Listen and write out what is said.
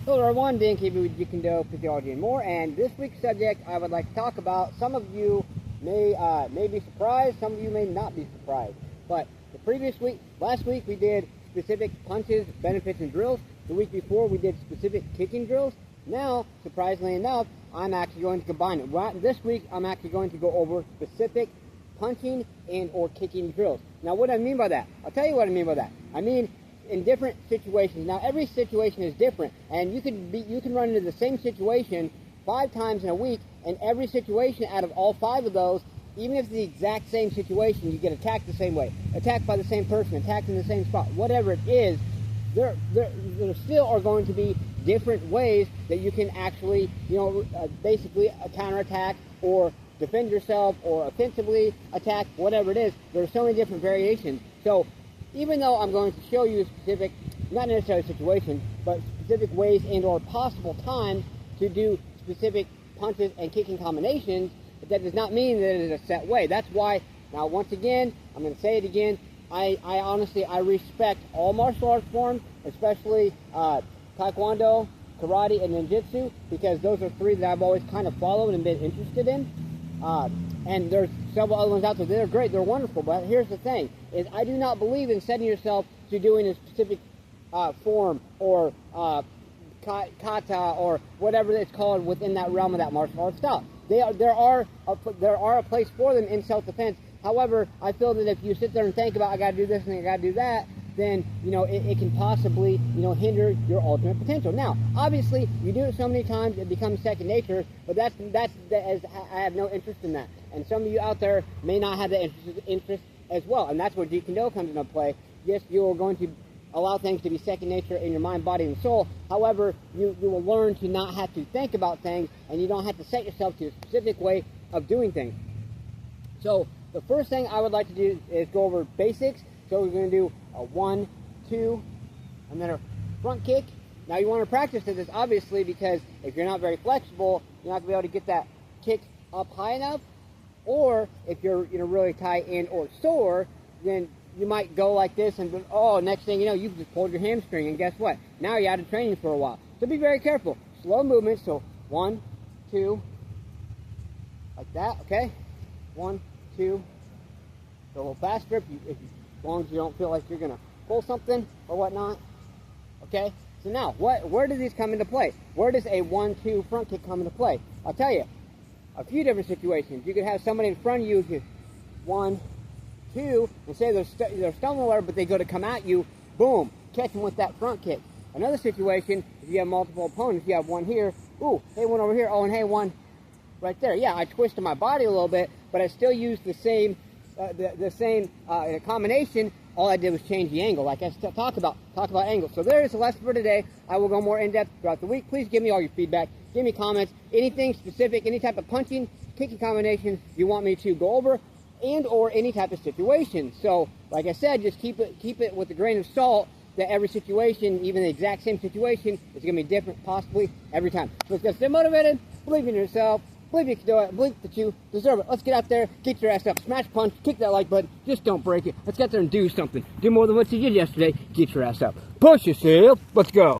Hello everyone, Dan KB with Jeet, Kune, Physiology and more, and this week's subject I would like to talk about. Some of you may be surprised, some of you may not be surprised, but last week we did specific punches, benefits, and drills. The week before we did specific kicking drills. Now, surprisingly enough, I'm actually going to combine it. This week I'm actually going to go over specific punching and or kicking drills. Now what do I mean by that? I'll tell you what I mean by that. I mean in different situations. Now every situation is different, and you can run into the same situation 5 times in a week, and every situation out of all 5 of those, even if it's the exact same situation, you get attacked the same way, attacked by the same person, attacked in the same spot, whatever it is, there still are going to be different ways that you can actually, basically counterattack or defend yourself or offensively attack, whatever it is. There are so many different variations. So even though I'm going to show you specific, not necessarily situations, but specific ways and or possible times to do specific punches and kicking combinations, that does not mean that it is a set way. That's why, now once again, I'm going to say it again, I honestly respect all martial arts forms, especially Taekwondo, Karate, and Ninjutsu, because those are 3 that I've always kind of followed and been interested in. And there's several other ones out there. They're great, they're wonderful, but here's the thing, is I do not believe in setting yourself to doing a specific form or kata or whatever it's called within that realm of that martial arts style. There are a place for them in self-defense. However, I feel that if you sit there and think about, I got to do this and I got to do that, then it can possibly hinder your ultimate potential. Now, obviously, you do it so many times it becomes second nature, but I have no interest in that. And some of you out there may not have that interest as well, and that's where Jeet Kune comes into play. Yes, you are going to allow things to be second nature in your mind, body, and soul. However, you will learn to not have to think about things, and you don't have to set yourself to a specific way of doing things. So the first thing I would like to do is go over basics. So we're going to do a 1, 2, and then a front kick. Now you want to practice this, obviously, because if you're not very flexible, you're not going to be able to get that kick up high enough. Or if you're really tight and or sore, then you might go like this, and next thing you know, you've just pulled your hamstring, and guess what? Now you're out of training for a while. So be very careful. Slow movement. So 1, 2, like that. Okay, 1, 2. Go a little faster as long as you don't feel like you're gonna pull something or whatnot. Okay. So now, where do these come into play? Where does a 1, 2 front kick come into play? I'll tell you, a few different situations. You could have somebody in front of you, 1, 2, and say they're stumbling over, but they go to come at you, boom, catch them with that front kick. Another situation, if you have multiple opponents, you have one here, ooh, hey, one over here, oh, and hey, one right there. Yeah, I twisted my body a little bit, but I still used the same combination. All I did was change the angle, like I talk about angles. So there is a lesson for today. I will go more in depth throughout the week. Please give me all your feedback, give me comments, anything specific, any type of punching, kicking combination you want me to go over, and or any type of situation. So like I said, just keep it with a grain of salt, that every situation, even the exact same situation, is going to be different possibly every time. So let's get stay motivated, believe in yourself, believe you can do it, believe that you deserve it. Let's get out there, get your ass up, smash punch, kick that like button, just don't break it. Let's get there and do something. Do more than what you did yesterday, get your ass up. Push yourself, let's go.